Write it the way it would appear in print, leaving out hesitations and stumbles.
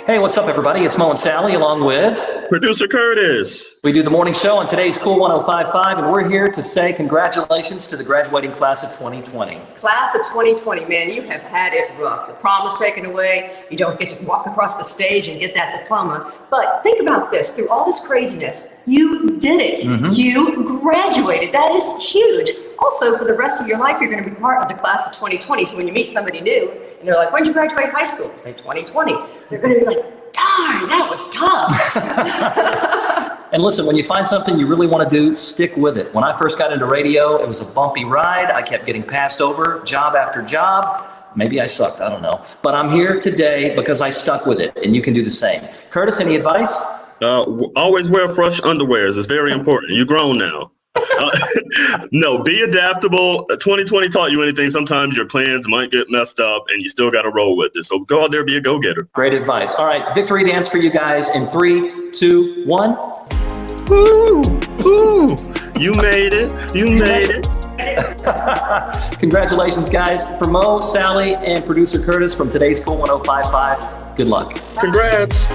Hey, what's up, everybody? It's Mo and Sally along with Producer Curtis. We do the morning show on today's KOOL 105.5, and we're here to say congratulations to the graduating class of 2020. Class of 2020, man, you have had it rough. The prom was taken away. You don't get to walk across the stage and get that diploma. But think about this. Through all this craziness, you did it. You graduated. That is huge. Also, for the rest of your life, you're going to be part of the class of 2020. So when you meet somebody new, and they're like, when did you graduate high school? They say 2020. They're going to be like, darn, that was tough. And listen, when you find something you really want to do, stick with it. When I first got into radio, it was a bumpy ride. I kept getting passed over job after job. Maybe I sucked, I don't know. But I'm here today because I stuck with it, and you can do the same. Curtis, any advice? Always wear fresh underwears. It's very important. You're grown now. No, be adaptable. 2020 taught you anything. Sometimes your plans might get messed up and you still got to roll with it. So go out there, be a go-getter. Great advice. All right, victory dance for you guys in 3, 2, 1. Woo! Woo! You made it. You made it. Congratulations, guys. For Mo, Sally, and producer Curtis from today's KOOL 105.5, good luck. Congrats.